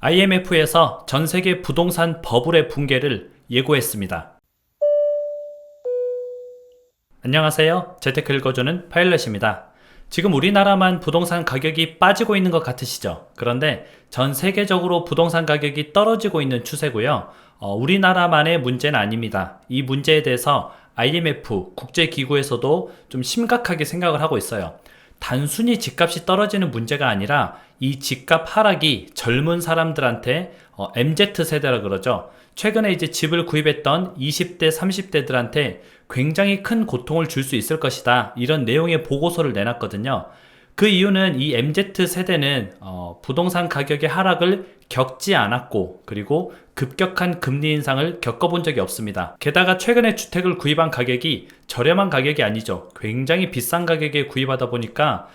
IMF에서 전 세계 부동산 버블의 붕괴를 예고했습니다. 안녕하세요. 재테크 읽어주는 파일럿입니다. 지금 우리나라만 부동산 가격이 빠지고 있는 것 같으시죠? 그런데 전 세계적으로 부동산 가격이 떨어지고 있는 추세고요. 우리나라만의 문제는 아닙니다. 이 문제에 대해서 IMF 국제기구에서도 좀 심각하게 생각을 하고 있어요. 단순히 집값이 떨어지는 문제가 아니라 이 집값 하락이 젊은 사람들한테 MZ세대라 그러죠. 최근에 이제 집을 구입했던 20대, 30대들한테 굉장히 큰 고통을 줄 수 있을 것이다. 이런 내용의 보고서를 내놨거든요. 그 이유는 이 MZ세대는 부동산 가격의 하락을 겪지 않았고, 그리고 급격한 금리 인상을 겪어본 적이 없습니다. 게다가 최근에 주택을 구입한 가격이 저렴한 가격이 아니죠. 굉장히 비싼 가격에 구입하다 보니까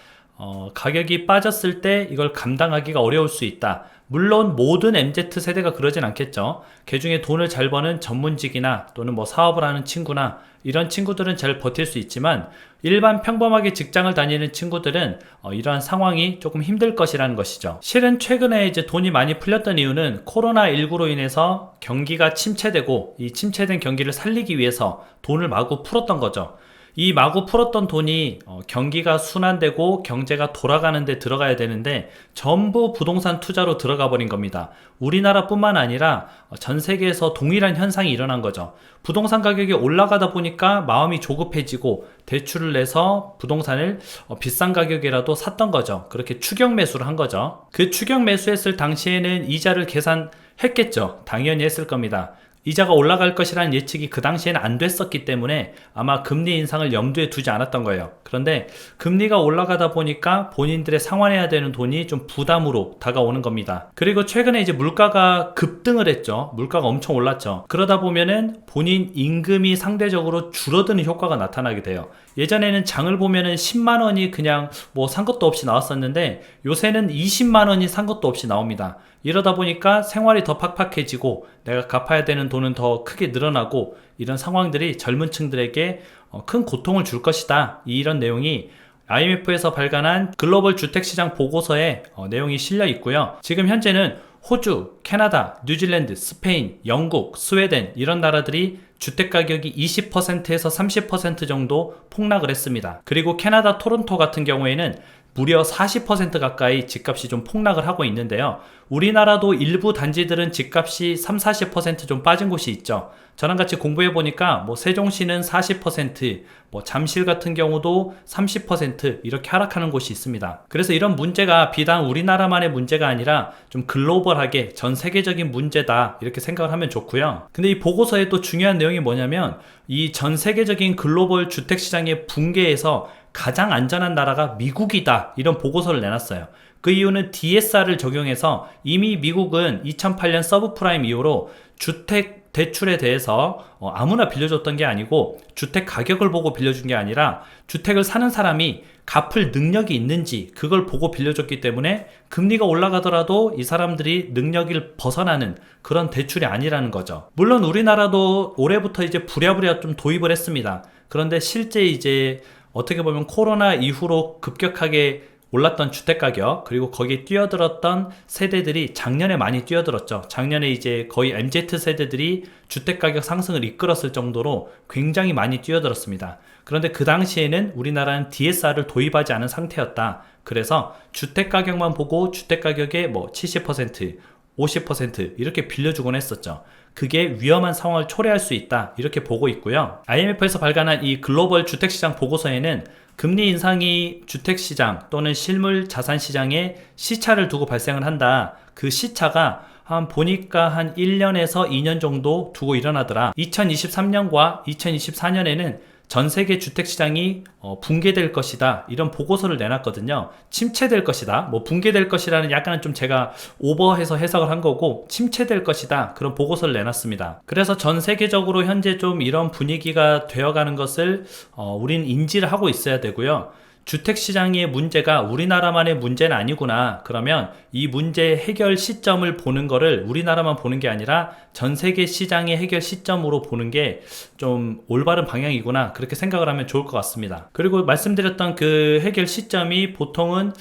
가격이 빠졌을 때 이걸 감당하기가 어려울 수 있다. 물론 모든 MZ세대가 그러진 않겠죠. 그중에 돈을 잘 버는 전문직이나 또는 뭐 사업을 하는 친구나 이런 친구들은 잘 버틸 수 있지만 일반 평범하게 직장을 다니는 친구들은 이러한 상황이 조금 힘들 것이라는 것이죠. 실은 최근에 이제 돈이 많이 풀렸던 이유는 코로나19로 인해서 경기가 침체되고 이 침체된 경기를 살리기 위해서 돈을 마구 풀었던 거죠. 이 마구 풀었던 돈이 경기가 순환되고 경제가 돌아가는 데 들어가야 되는데 전부 부동산 투자로 들어가 버린 겁니다. 우리나라뿐만 아니라 전 세계에서 동일한 현상이 일어난 거죠. 부동산 가격이 올라가다 보니까 마음이 조급해지고 대출을 내서 부동산을 비싼 가격이라도 샀던 거죠. 그렇게 추격 매수를 한 거죠. 그 추격 매수했을 당시에는 이자를 계산했겠죠. 당연히 했을 겁니다. 이자가 올라갈 것이라는 예측이 그 당시에는 안 됐었기 때문에 아마 금리 인상을 염두에 두지 않았던 거예요. 그런데 금리가 올라가다 보니까 본인들의 상환해야 되는 돈이 좀 부담으로 다가오는 겁니다. 그리고 최근에 이제 물가가 급등을 했죠. 물가가 엄청 올랐죠. 그러다 보면은 본인 임금이 상대적으로 줄어드는 효과가 나타나게 돼요. 예전에는 장을 보면은 10만 원이 그냥 뭐 산 것도 없이 나왔었는데 요새는 20만 원이 산 것도 없이 나옵니다. 이러다 보니까 생활이 더 팍팍해지고 내가 갚아야 되는 돈은 더 크게 늘어나고 이런 상황들이 젊은 층들에게 큰 고통을 줄 것이다. 이런 내용이 IMF에서 발간한 글로벌 주택시장 보고서에 내용이 실려 있고요. 지금 현재는 호주, 캐나다, 뉴질랜드, 스페인, 영국, 스웨덴 이런 나라들이 주택가격이 20%에서 30% 정도 폭락을 했습니다. 그리고 캐나다 토론토 같은 경우에는 무려 40% 가까이 집값이 좀 폭락을 하고 있는데요. 우리나라도 일부 단지들은 집값이 30-40% 빠진 곳이 있죠. 저랑 같이 공부해 보니까 뭐 세종시는 40%, 뭐 잠실 같은 경우도 30% 이렇게 하락하는 곳이 있습니다. 그래서 이런 문제가 비단 우리나라만의 문제가 아니라 좀 글로벌하게 전 세계적인 문제다 이렇게 생각을 하면 좋고요. 근데 이 보고서에 또 중요한 내용이 뭐냐면 이 전 세계적인 글로벌 주택시장의 붕괴에서 가장 안전한 나라가 미국이다 이런 보고서를 내놨어요. 그 이유는 DSR을 적용해서 이미 미국은 2008년 서브프라임 이후로 주택 대출에 대해서 아무나 빌려줬던 게 아니고 주택 가격을 보고 빌려준 게 아니라 주택을 사는 사람이 갚을 능력이 있는지 그걸 보고 빌려줬기 때문에 금리가 올라가더라도 이 사람들이 능력을 벗어나는 그런 대출이 아니라는 거죠. 물론 우리나라도 올해부터 이제 부랴부랴 좀 도입을 했습니다. 그런데 실제 이제 어떻게 보면 코로나 이후로 급격하게 올랐던 주택가격 그리고 거기에 뛰어들었던 세대들이 작년에 많이 뛰어들었죠. 작년에 이제 거의 MZ세대들이 주택가격 상승을 이끌었을 정도로 굉장히 많이 뛰어들었습니다. 그런데 그 당시에는 우리나라는 DSR을 도입하지 않은 상태였다. 그래서 주택가격만 보고 주택가격의 뭐 70%, 50% 이렇게 빌려주곤 했었죠. 그게 위험한 상황을 초래할 수 있다 이렇게 보고 있고요. IMF에서 발간한 이 글로벌 주택시장 보고서에는 금리 인상이 주택시장 또는 실물 자산시장에 시차를 두고 발생을 한다. 그 시차가 보니까 한 1년에서 2년 정도 두고 일어나더라. 2023년과 2024년에는 전 세계 주택시장이 붕괴될 것이다 이런 보고서를 내놨거든요. 침체될 것이다, 뭐 붕괴될 것이라는 약간은 좀 제가 오버해서 해석을 한 거고 침체될 것이다 그런 보고서를 내놨습니다. 그래서 전 세계적으로 현재 좀 이런 분위기가 되어가는 것을 우리는 인지를 하고 있어야 되고요. 주택시장의 문제가 우리나라만의 문제는 아니구나. 그러면 이 문제 해결 시점을 보는 거를 우리나라만 보는 게 아니라 전 세계 시장의 해결 시점으로 보는 게 좀 올바른 방향이구나. 그렇게 생각을 하면 좋을 것 같습니다. 그리고 말씀드렸던 그 해결 시점이 보통은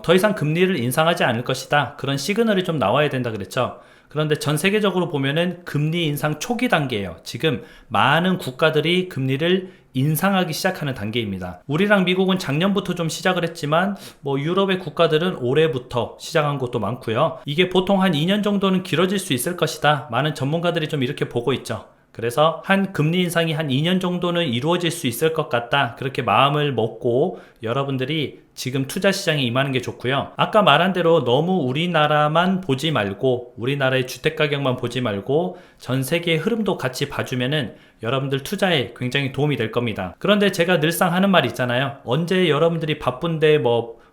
더 이상 금리를 인상하지 않을 것이다. 그런 시그널이 좀 나와야 된다 그랬죠. 그런데 전 세계적으로 보면은 금리 인상 초기 단계예요. 지금 많은 국가들이 금리를 인상하기 시작하는 단계입니다. 우리랑 미국은 작년부터 좀 시작을 했지만 유럽의 국가들은 올해부터 시작한 곳도 많고요. 이게 보통 한 2년 정도는 길어질 수 있을 것이다. 많은 전문가들이 좀 이렇게 보고 있죠. 그래서 한 금리 인상이 한 2년 정도는 이루어질 수 있을 것 같다. 그렇게 마음을 먹고 여러분들이 지금 투자 시장에 임하는 게 좋고요. 아까 말한 대로 너무 우리나라만 보지 말고 우리나라의 주택 가격만 보지 말고 전 세계의 흐름도 같이 봐주면은 여러분들 투자에 굉장히 도움이 될 겁니다. 그런데 제가 늘상 하는 말이 있잖아요. 언제 여러분들이 바쁜데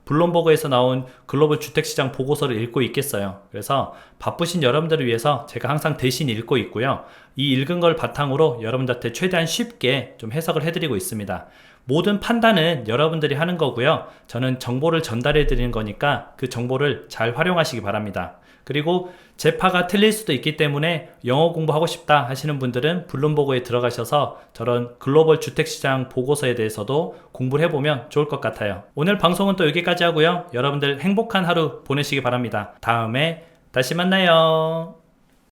블룸버그에서 나온 글로벌 주택시장 보고서를 읽고 있겠어요. 그래서 바쁘신 여러분들을 위해서 제가 항상 대신 읽고 있고요. 이 읽은 걸 바탕으로 여러분들한테 최대한 쉽게 좀 해석을 해드리고 있습니다. 모든 판단은 여러분들이 하는 거고요. 저는 정보를 전달해 드리는 거니까 그 정보를 잘 활용하시기 바랍니다. 그리고 제 파가 틀릴 수도 있기 때문에 영어 공부하고 싶다 하시는 분들은 블룸버그에 들어가셔서 저런 글로벌 주택시장 보고서에 대해서도 공부를 해보면 좋을 것 같아요. 오늘 방송은 또 여기까지 하고요. 여러분들 행복한 하루 보내시기 바랍니다. 다음에 다시 만나요.